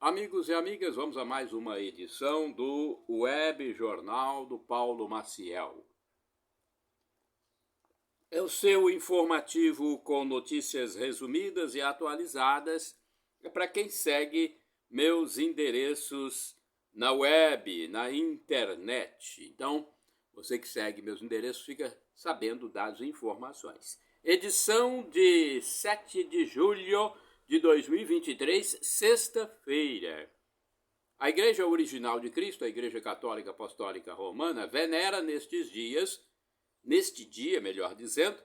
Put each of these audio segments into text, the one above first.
Amigos e amigas, vamos a mais uma edição do Web Jornal do Paulo Maciel. É o seu informativo com notícias resumidas e atualizadas para quem segue meus endereços na web, na internet. Então, você que segue meus endereços fica sabendo das informações. Edição de 7 de julho de 2023, sexta-feira. A Igreja Original de Cristo, a Igreja Católica Apostólica Romana, venera neste dia, melhor dizendo,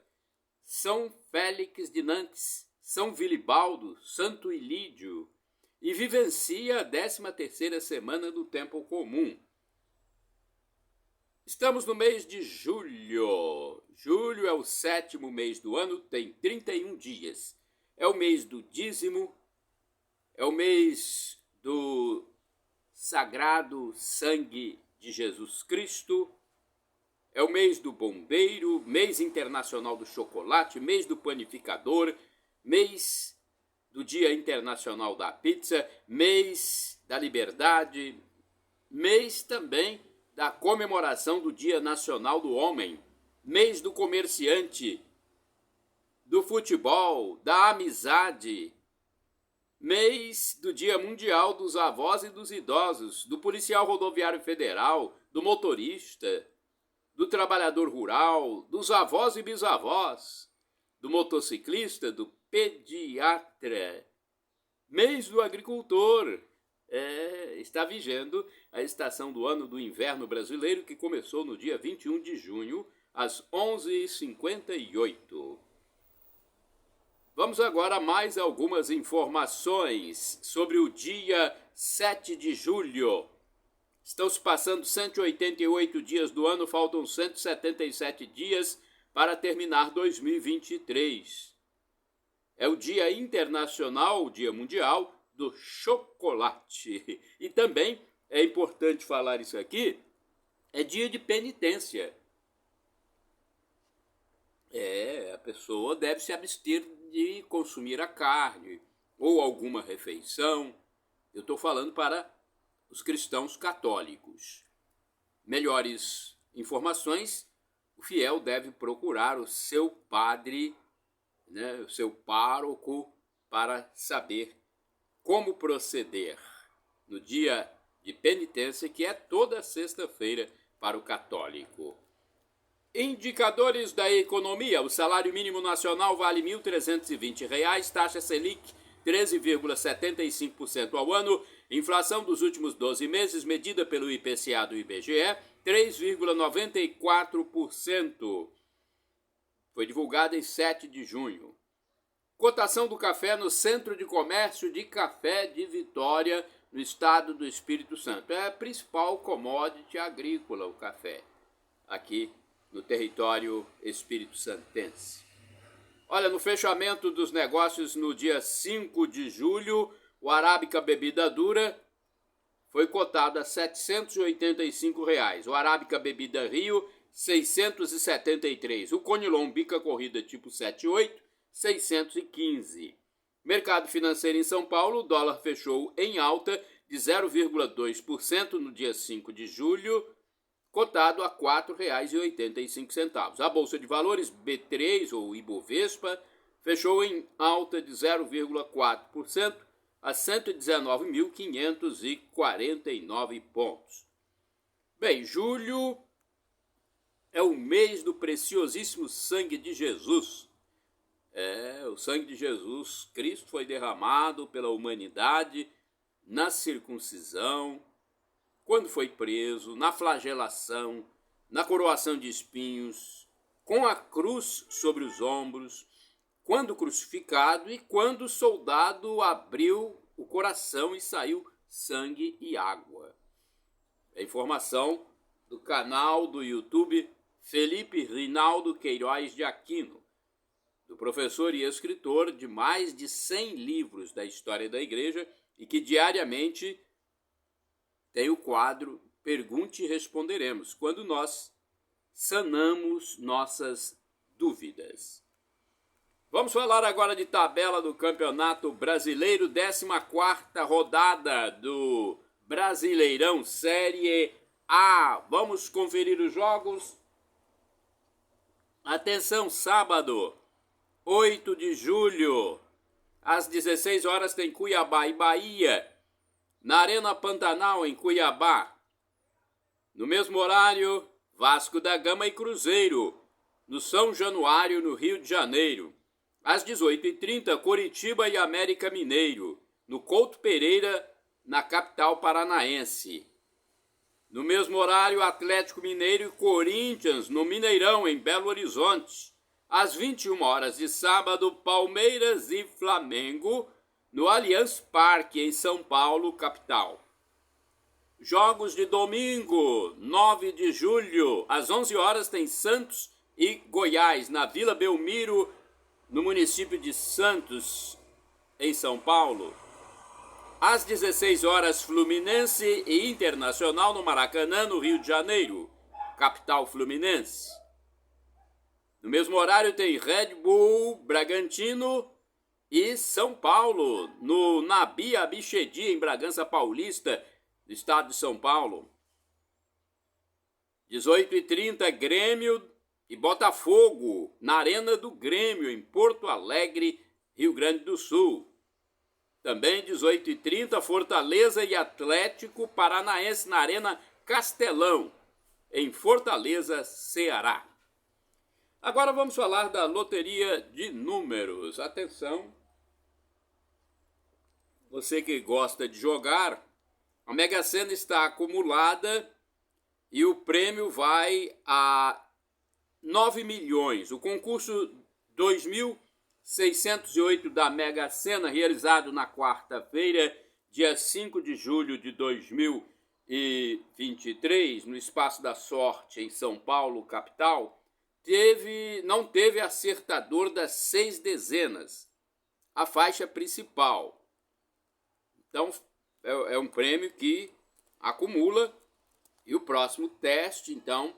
São Félix de Nantes, São Vilibaldo, Santo Ilídio, e vivencia a 13ª semana do Tempo Comum. Estamos no mês de julho. Julho é o 7º mês do ano, tem 31 dias. É o mês do dízimo, é o mês do Sagrado Sangue de Jesus Cristo, é o mês do bombeiro, mês internacional do chocolate, mês do panificador, mês do Dia Internacional da Pizza, mês da liberdade, mês também da comemoração do Dia Nacional do Homem, mês do comerciante, do futebol, da amizade, mês do Dia Mundial dos Avós e dos Idosos, do policial rodoviário federal, do motorista, do trabalhador rural, dos avós e bisavós, do motociclista, do pediatra, mês do agricultor. Está vigendo a estação do ano do inverno brasileiro, que começou no dia 21 de junho, às 11h58. Vamos agora a mais algumas informações sobre o dia 7 de julho. Estão se passando 188 dias do ano, faltam 177 dias para terminar 2023. É o Dia Internacional, o Dia Mundial do Chocolate. E também é importante falar isso aqui, é dia de penitência. A pessoa deve se abster de consumir a carne ou alguma refeição. Eu estou falando para os cristãos católicos. Melhores informações, o fiel deve procurar o seu padre, o seu pároco, para saber como proceder no dia de penitência, que é toda sexta-feira para o católico. Indicadores da economia. O salário mínimo nacional vale R$ 1.320, taxa Selic 13,75% ao ano, inflação dos últimos 12 meses, medida pelo IPCA do IBGE, 3,94%. Foi divulgada em 7 de junho. Cotação do café no Centro de Comércio de Café de Vitória, no estado do Espírito Santo. É a principal commodity agrícola, o café, aqui no território espírito-santense. Olha, no fechamento dos negócios no dia 5 de julho, o Arábica Bebida Dura foi cotado a R$ 785. O Arábica Bebida Rio, 673. O Conilon Bica Corrida tipo 78, 615. Mercado financeiro em São Paulo, o dólar fechou em alta de 0,2% no dia 5 de julho, cotado a R$ 4,85. A Bolsa de Valores B3 ou Ibovespa fechou em alta de 0,4% a 119.549 pontos. Bem, julho é o mês do preciosíssimo sangue de Jesus. O sangue de Jesus Cristo foi derramado pela humanidade na circuncisão, quando foi preso, na flagelação, na coroação de espinhos, com a cruz sobre os ombros, quando crucificado e quando o soldado abriu o coração e saiu sangue e água. É informação do canal do YouTube Felipe Rinaldo Queiroz de Aquino, do professor e escritor de mais de 100 livros da história da igreja e que diariamente tem o quadro Pergunte e Responderemos, quando nós sanamos nossas dúvidas. Vamos falar agora de tabela do Campeonato Brasileiro, 14ª rodada do Brasileirão Série A. Vamos conferir os jogos. Atenção, sábado, 8 de julho, às 16 horas tem Cuiabá e Bahia, na Arena Pantanal, em Cuiabá. No mesmo horário, Vasco da Gama e Cruzeiro, no São Januário, no Rio de Janeiro. Às 18h30, Coritiba e América Mineiro, no Couto Pereira, na capital paranaense. No mesmo horário, Atlético Mineiro e Corinthians, no Mineirão, em Belo Horizonte. Às 21 horas de sábado, Palmeiras e Flamengo, no Allianz Parque, em São Paulo, capital. Jogos de domingo, 9 de julho, às 11 horas tem Santos e Goiás, na Vila Belmiro, no município de Santos, em São Paulo. Às 16 horas, Fluminense e Internacional no Maracanã, no Rio de Janeiro, capital fluminense. No mesmo horário tem Red Bull, Bragantino e São Paulo, no Nabi Abichedi, em Bragança Paulista, do estado de São Paulo. 18h30, Grêmio e Botafogo, na Arena do Grêmio, em Porto Alegre, Rio Grande do Sul. Também 18h30, Fortaleza e Atlético Paranaense, na Arena Castelão, em Fortaleza, Ceará. Agora vamos falar da loteria de números. Atenção, você que gosta de jogar, a Mega Sena está acumulada e o prêmio vai a 9 milhões. O concurso 2608 da Mega Sena, realizado na quarta-feira, dia 5 de julho de 2023, no Espaço da Sorte, em São Paulo, capital, não teve acertador das 6 dezenas, a faixa principal. Então, é um prêmio que acumula e o próximo teste, então,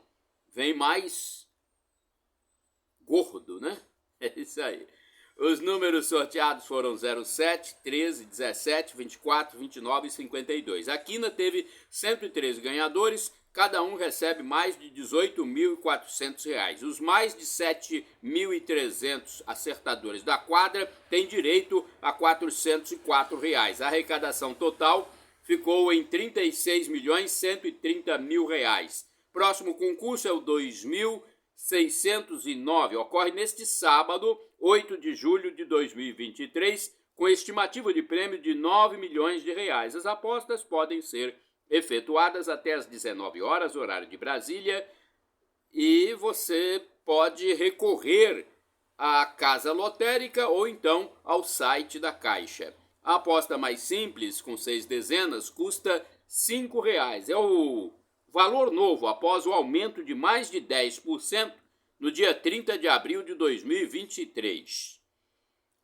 vem mais gordo, né? É isso aí. Os números sorteados foram 07, 13, 17, 24, 29 e 52. A quina teve 113 ganhadores, cada um recebe mais de R$ 18.400. Os mais de 7.300 acertadores da quadra têm direito a R$ 404. A arrecadação total ficou em R$ 36.130.000. Próximo concurso é o 2609. Ocorre neste sábado, 8 de julho de 2023, com estimativa de prêmio de R$ 9 milhões. As apostas podem ser efetuadas até às 19 horas, horário de Brasília, e você pode recorrer à casa lotérica ou então ao site da Caixa. A aposta mais simples, com 6 dezenas, custa R$ 5. É o valor novo após o aumento de mais de 10% no dia 30 de abril de 2023.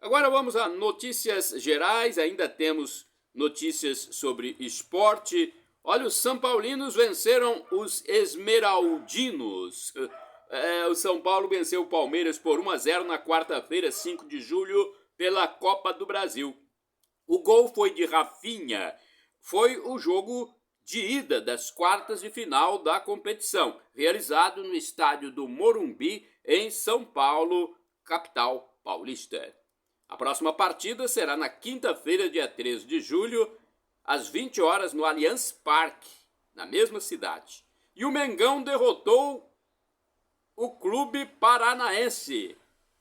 Agora vamos a notícias gerais, ainda temos notícias sobre esporte. Olha, os São Paulinos venceram os Esmeraldinos. O São Paulo venceu o Palmeiras por 1-0 na quarta-feira, 5 de julho, pela Copa do Brasil. O gol foi de Rafinha. Foi o jogo de ida das quartas de final da competição, realizado no estádio do Morumbi, em São Paulo, capital paulista. A próxima partida será na quinta-feira, dia 13 de julho, às 20 horas, no Allianz Parque, na mesma cidade. E o Mengão derrotou o Clube Paranaense,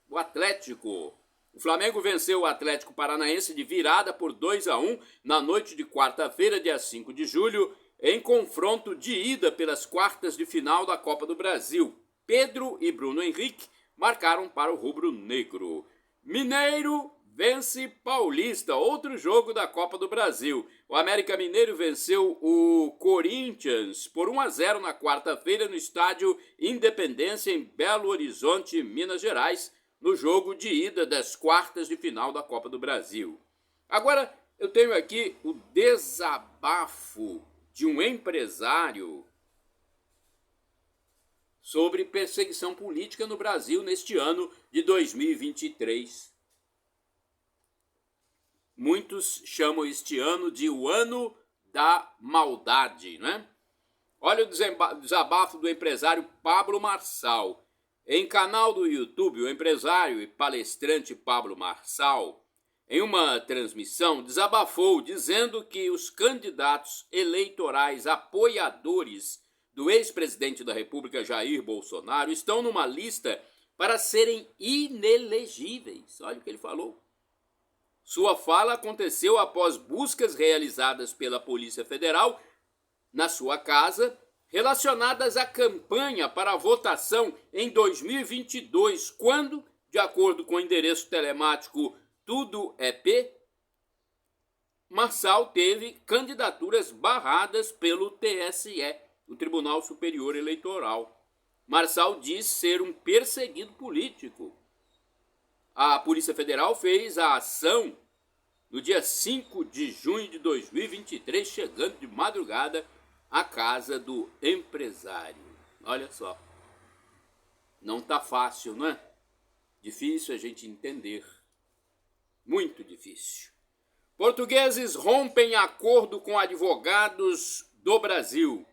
o Atlético. O Flamengo venceu o Atlético Paranaense de virada por 2-1 na noite de quarta-feira, dia 5 de julho, em confronto de ida pelas quartas de final da Copa do Brasil. Pedro e Bruno Henrique marcaram para o rubro-negro. Mineiro vence Paulista, outro jogo da Copa do Brasil. O América Mineiro venceu o Corinthians por 1-0 na quarta-feira no estádio Independência, em Belo Horizonte, Minas Gerais, no jogo de ida das quartas de final da Copa do Brasil. Agora eu tenho aqui o desabafo de um empresário sobre perseguição política no Brasil neste ano de 2023. muitos chamam este ano de o ano da maldade, né? Olha o desabafo do empresário Pablo Marçal. Em canal do YouTube, o empresário e palestrante Pablo Marçal, em uma transmissão, desabafou dizendo que os candidatos eleitorais apoiadores do ex-presidente da República Jair Bolsonaro estão numa lista para serem inelegíveis. Olha o que ele falou. Sua fala aconteceu após buscas realizadas pela Polícia Federal na sua casa, relacionadas à campanha para a votação em 2022, quando, de acordo com o endereço telemático Tudo é P, Marçal teve candidaturas barradas pelo TSE, o Tribunal Superior Eleitoral. Marçal diz ser um perseguido político. A Polícia Federal fez a ação no dia 5 de junho de 2023, chegando de madrugada à casa do empresário. Olha só. Não tá fácil, não é? Difícil a gente entender. Muito difícil. Portugueses rompem acordo com advogados do Brasil.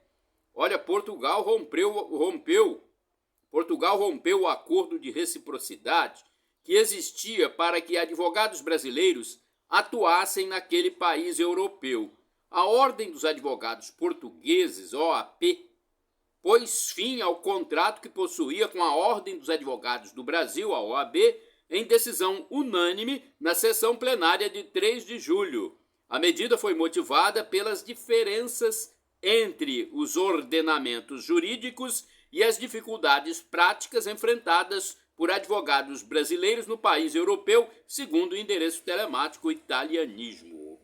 Olha, Portugal rompeu o acordo de reciprocidade que existia para que advogados brasileiros atuassem naquele país europeu. A Ordem dos Advogados Portugueses, OAP, pôs fim ao contrato que possuía com a Ordem dos Advogados do Brasil, a OAB, em decisão unânime na sessão plenária de 3 de julho. A medida foi motivada pelas diferenças entre os ordenamentos jurídicos e as dificuldades práticas enfrentadas por advogados brasileiros no país europeu, segundo o endereço telemático Italianismo.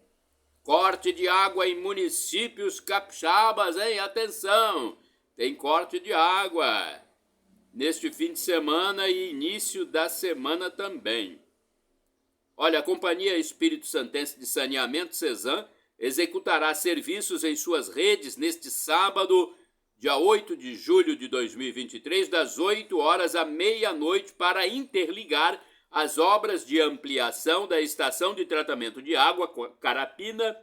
Corte de água em municípios capixabas, hein? Atenção! Tem corte de água neste fim de semana e início da semana também. Olha, a Companhia Espírito Santense de Saneamento, CESAM, executará serviços em suas redes neste sábado, dia 8 de julho de 2023, das 8 horas à meia-noite, para interligar as obras de ampliação da estação de tratamento de água Carapina,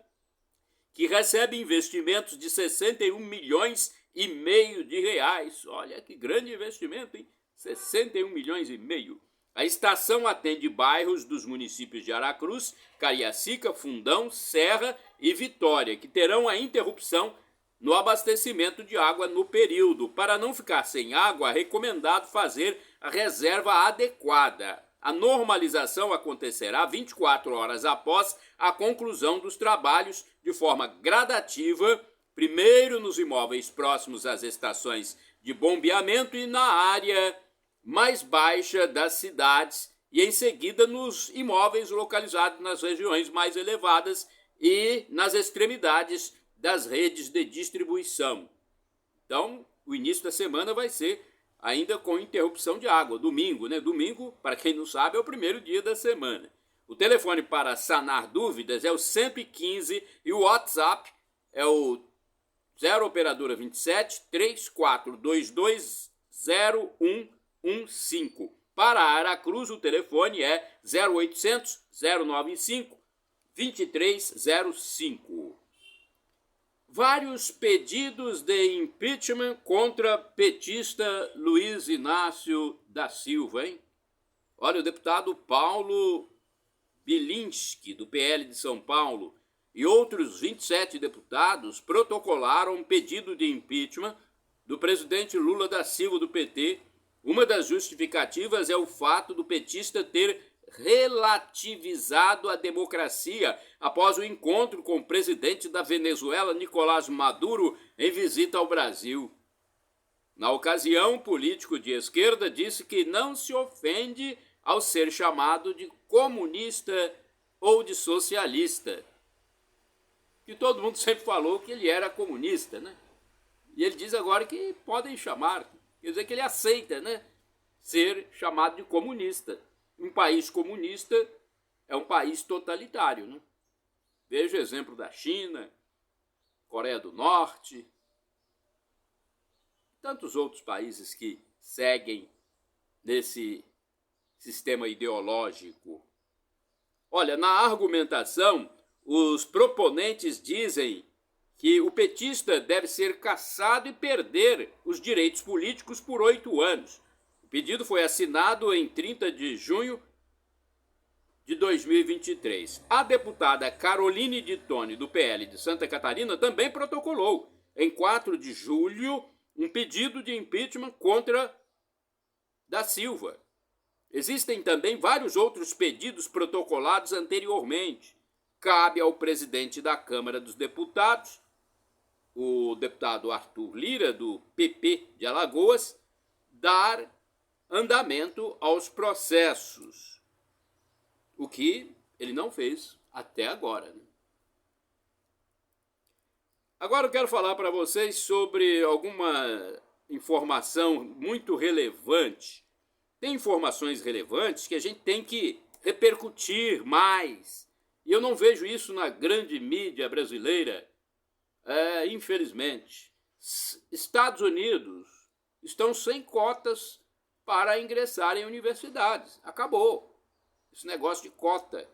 que recebe investimentos de 61 milhões e meio de reais. Olha que grande investimento, hein? 61 milhões e meio. A estação atende bairros dos municípios de Aracruz, Cariacica, Fundão, Serra e Vitória, que terão a interrupção no abastecimento de água no período. Para não ficar sem água, é recomendado fazer a reserva adequada. A normalização acontecerá 24 horas após a conclusão dos trabalhos, de forma gradativa, primeiro nos imóveis próximos às estações de bombeamento e na área mais baixa das cidades, e em seguida nos imóveis localizados nas regiões mais elevadas e nas extremidades das redes de distribuição. Então, o início da semana vai ser ainda com interrupção de água, domingo, né? Domingo, para quem não sabe, é o primeiro dia da semana. O telefone para sanar dúvidas é o 115 e o WhatsApp é o 0 operadora 27 3422 0115. Para Aracruz, o telefone é 0800 095 2305. Vários pedidos de impeachment contra petista Luiz Inácio da Silva, hein? Olha, o deputado Paulo Bilinski, do PL de São Paulo, e outros 27 deputados protocolaram um pedido de impeachment do presidente Lula da Silva, do PT. Uma das justificativas é o fato do petista ter relativizado a democracia após o encontro com o presidente da Venezuela, Nicolás Maduro, em visita ao Brasil. Na ocasião, o político de esquerda disse que não se ofende ao ser chamado de comunista ou de socialista. Que todo mundo sempre falou que ele era comunista, né? E ele diz agora que podem chamar, quer dizer que ele aceita, né, ser chamado de comunista. Um país comunista é um país totalitário, né? Veja o exemplo da China, Coreia do Norte, tantos outros países que seguem nesse sistema ideológico. Olha, na argumentação, os proponentes dizem que o petista deve ser cassado e perder os direitos políticos por 8 anos. O pedido foi assinado em 30 de junho de 2023. A deputada Caroline de Tone, do PL de Santa Catarina, também protocolou, em 4 de julho, um pedido de impeachment contra da Silva. Existem também vários outros pedidos protocolados anteriormente. Cabe ao presidente da Câmara dos Deputados, o deputado Arthur Lira, do PP de Alagoas, dar andamento aos processos, o que ele não fez até agora. Agora eu quero falar para vocês sobre alguma informação muito relevante. Tem informações relevantes que a gente tem que repercutir mais. E eu não vejo isso na grande mídia brasileira. Infelizmente. Estados Unidos estão sem cotas para ingressar em universidades. Acabou esse negócio de cota.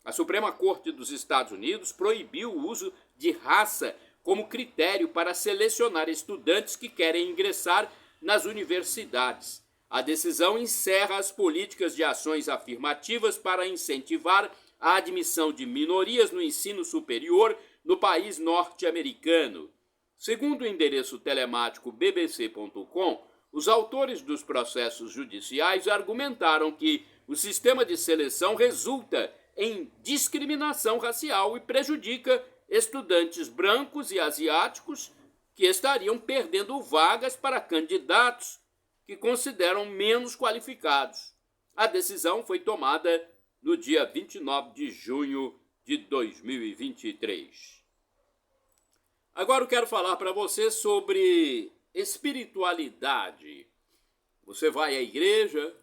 A Suprema Corte dos Estados Unidos proibiu o uso de raça como critério para selecionar estudantes que querem ingressar nas universidades. A decisão encerra as políticas de ações afirmativas para incentivar a admissão de minorias no ensino superior no país norte-americano. Segundo o endereço telemático bbc.com, os autores dos processos judiciais argumentaram que o sistema de seleção resulta em discriminação racial e prejudica estudantes brancos e asiáticos que estariam perdendo vagas para candidatos que consideram menos qualificados. A decisão foi tomada no dia 29 de junho de 2023. Agora eu quero falar para você sobre espiritualidade. Você vai à igreja,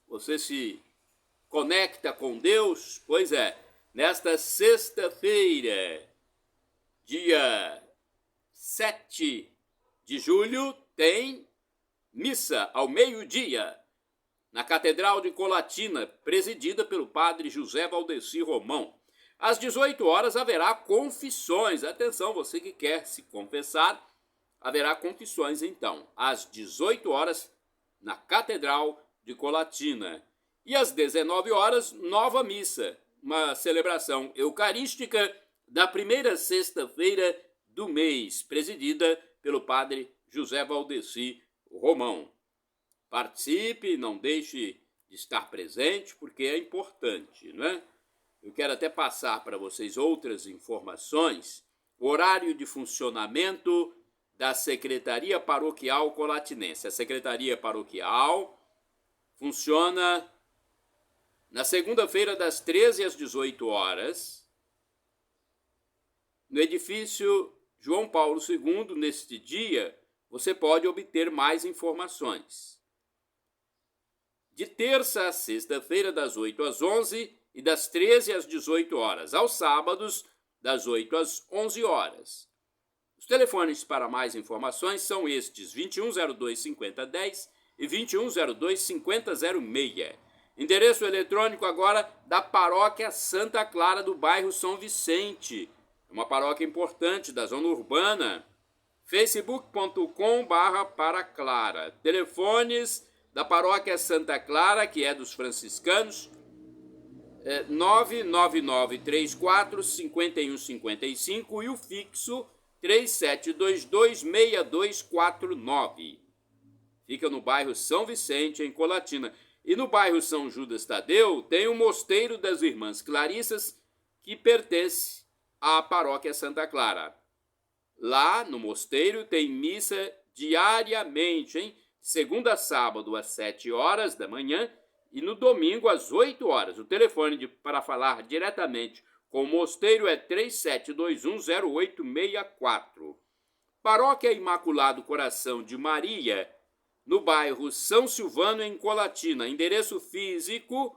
você se conecta com Deus? Pois é, nesta sexta-feira, dia 7 de julho, tem missa ao meio-dia na Catedral de Colatina, presidida pelo padre José Valdeci Romão. Às 18 horas haverá confissões. Atenção, você que quer se confessar, haverá confissões então, às 18 horas na Catedral de Colatina. E às 19 horas, nova missa, uma celebração eucarística da primeira sexta-feira do mês, presidida pelo padre José Valdeci Romão. Participe, não deixe de estar presente, porque é importante, não é? Eu quero até passar para vocês outras informações. O horário de funcionamento da Secretaria Paroquial Colatinense. A Secretaria Paroquial funciona na segunda-feira das 13 às 18 horas, no edifício João Paulo II. Neste dia, você pode obter mais informações. De terça a sexta-feira, das 8 às 11 e das 13 às 18 horas. Aos sábados, das 8 às 11 horas. Os telefones para mais informações são estes: 2102-5010 e 2102-5006. Endereço eletrônico agora da Paróquia Santa Clara do bairro São Vicente. É uma paróquia importante da zona urbana. facebook.com/paraclara. Telefones da Paróquia Santa Clara, que é dos franciscanos, 99934-5155 e o fixo 3722-6249. Fica no bairro São Vicente, em Colatina. E no bairro São Judas Tadeu tem o Mosteiro das Irmãs Clarissas, que pertence à Paróquia Santa Clara. Lá no mosteiro tem missa diariamente, hein? Segunda a sábado às 7 horas da manhã e no domingo às 8 horas. O telefone para falar diretamente com o mosteiro é 37210864. Paróquia Imaculado Coração de Maria, no bairro São Silvano, em Colatina. Endereço físico: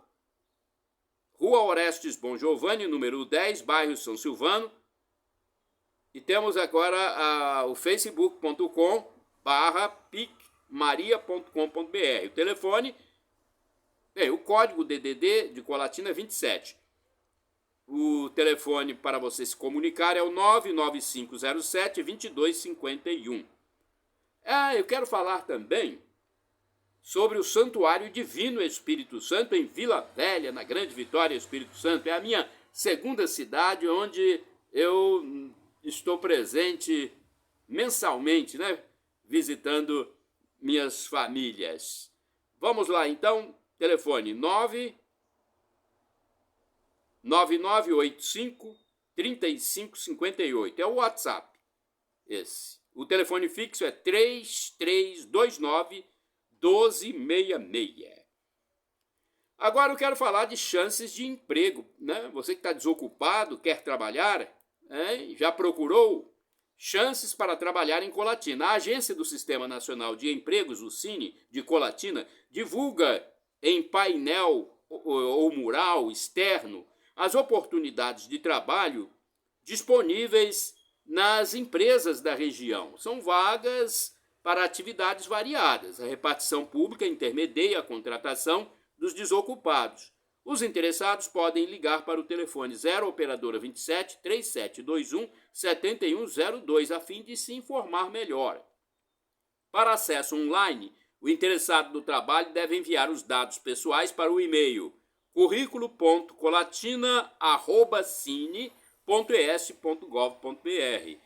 Rua Orestes Bom Giovanni, número 10, bairro São Silvano. E temos agora o facebook.com/picmaria.com.br. O telefone, o código DDD de Colatina é 27 O telefone para você se comunicar é o 99507-2251. Eu quero falar também sobre o Santuário Divino Espírito Santo em Vila Velha, na Grande Vitória, Espírito Santo. É a minha segunda cidade onde eu estou presente mensalmente, né? Visitando minhas famílias. Vamos lá, então. Telefone 99985-3558. É o WhatsApp. Esse. O telefone fixo é 3329-1266. Agora eu quero falar de chances de emprego, né? Você que está desocupado, quer trabalhar, já procurou chances para trabalhar em Colatina. A agência do Sistema Nacional de Empregos, o Cine, de Colatina, divulga em painel ou mural externo as oportunidades de trabalho disponíveis nas empresas da região. São vagas para atividades variadas. A repartição pública intermedia a contratação dos desocupados. Os interessados podem ligar para o telefone 0 operadora 27 3721 7102 a fim de se informar melhor. Para acesso online, o interessado no trabalho deve enviar os dados pessoais para o e-mail currículo.colatina@cine.es.gov.br.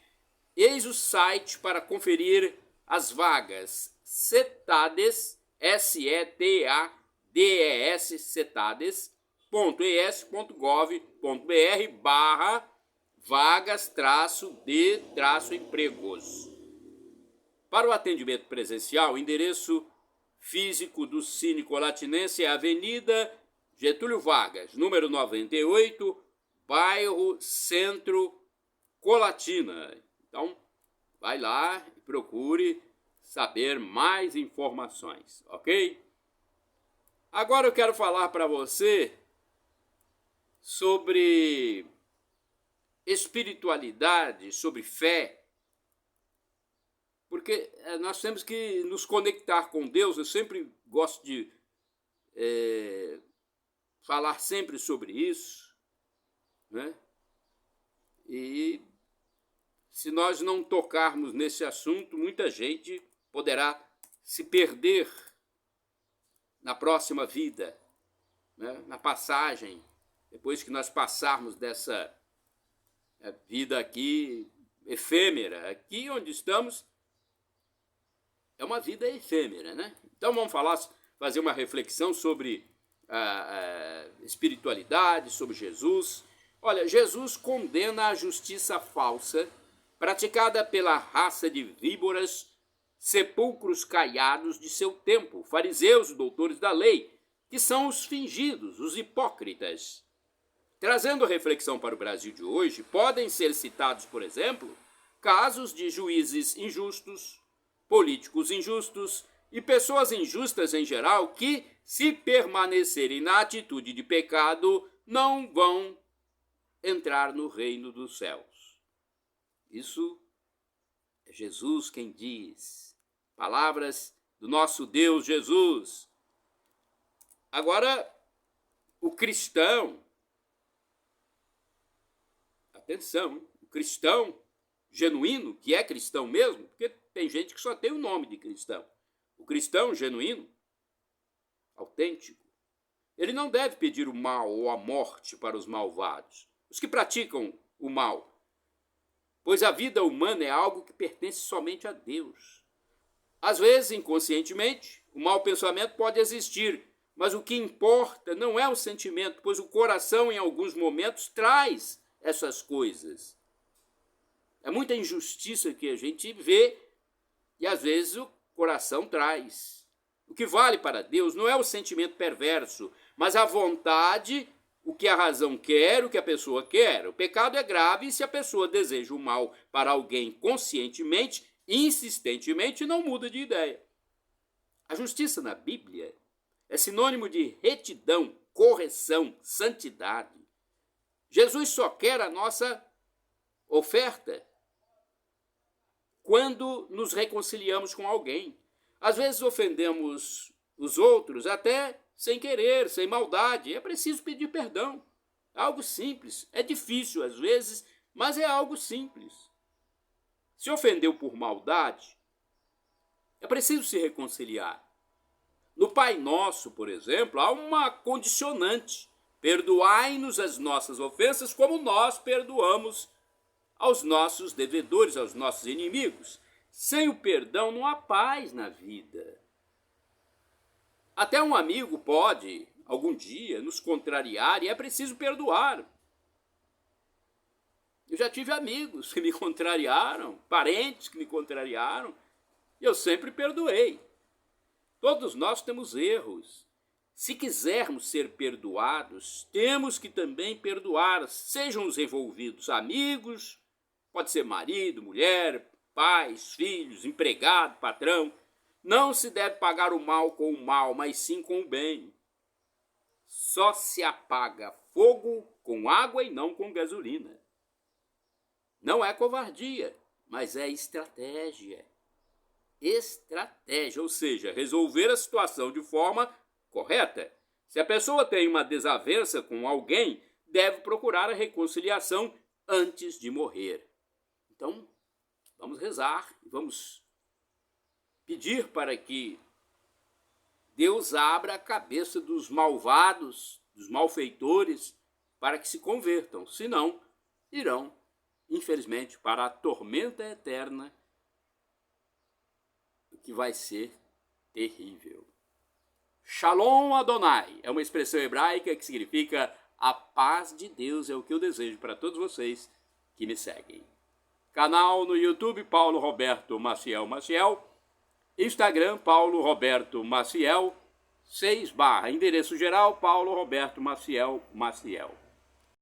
Eis o site para conferir as vagas. Cetades, SETADES, cetades.es.gov.br/vagas-de-empregos. Para o atendimento presencial, o endereço físico do Cine Colatinense é a Avenida Getúlio Vargas, número 98, bairro Centro, Colatina. Então, vai lá e procure saber mais informações, ok? Agora eu quero falar para você sobre espiritualidade, sobre fé, porque nós temos que nos conectar com Deus. Eu sempre gosto de falar sempre sobre isso, né? E se nós não tocarmos nesse assunto, muita gente poderá se perder na próxima vida, né? Na passagem, depois que nós passarmos dessa vida aqui efêmera. Aqui onde estamos é uma vida efêmera, né? Então vamos fazer uma reflexão sobre a espiritualidade, sobre Jesus. Olha, Jesus condena a justiça falsa praticada pela raça de víboras, sepulcros caiados de seu tempo, fariseus e doutores da lei, que são os fingidos, os hipócritas. Trazendo reflexão para o Brasil de hoje, podem ser citados, por exemplo, casos de juízes injustos, políticos injustos e pessoas injustas em geral que, se permanecerem na atitude de pecado, não vão entrar no reino dos céus. Isso é Jesus quem diz. Palavras do nosso Deus Jesus. Agora, o cristão, atenção, o cristão genuíno, que é cristão mesmo, porque tem gente que só tem o nome de cristão. O cristão genuíno, autêntico, ele não deve pedir o mal ou a morte para os malvados, os que praticam o mal, pois a vida humana é algo que pertence somente a Deus. Às vezes, inconscientemente, o mau pensamento pode existir, mas o que importa não é o sentimento, pois o coração, em alguns momentos, traz essas coisas. É muita injustiça que a gente vê e, às vezes, o coração traz. O que vale para Deus não é o sentimento perverso, mas a vontade, o que a razão quer, o que a pessoa quer. O pecado é grave se a pessoa deseja o mal para alguém conscientemente, insistentemente, não muda de ideia. A justiça na Bíblia é sinônimo de retidão, correção, santidade. Jesus só quer a nossa oferta quando nos reconciliamos com alguém. Às vezes ofendemos os outros até sem querer, sem maldade. É preciso pedir perdão. Algo simples. É difícil às vezes, mas é algo simples. Se ofendeu por maldade, é preciso se reconciliar. No Pai Nosso, por exemplo, há uma condicionante. Perdoai-nos as nossas ofensas como nós perdoamos aos nossos devedores, aos nossos inimigos. Sem o perdão não há paz na vida. Até um amigo pode, algum dia, nos contrariar e é preciso perdoar. Eu já tive amigos que me contrariaram, parentes que me contrariaram, e eu sempre perdoei. Todos nós temos erros. Se quisermos ser perdoados, temos que também perdoar, sejam os envolvidos amigos, pode ser marido, mulher, pais, filhos, empregado, patrão. Não se deve pagar o mal com o mal, mas sim com o bem. Só se apaga fogo com água e não com gasolina. Não é covardia, mas é estratégia. Estratégia, ou seja, resolver a situação de forma correta. Se a pessoa tem uma desavença com alguém, deve procurar a reconciliação antes de morrer. Então, vamos rezar e vamos pedir para que Deus abra a cabeça dos malvados, dos malfeitores, para que se convertam. Senão, irão, infelizmente, para a tormenta eterna, que vai ser terrível. Shalom Adonai é uma expressão hebraica que significa a paz de Deus, é o que eu desejo para todos vocês que me seguem. Canal no YouTube Paulo Roberto Maciel Maciel, Instagram Paulo Roberto Maciel, 6/, endereço geral Paulo Roberto Maciel Maciel.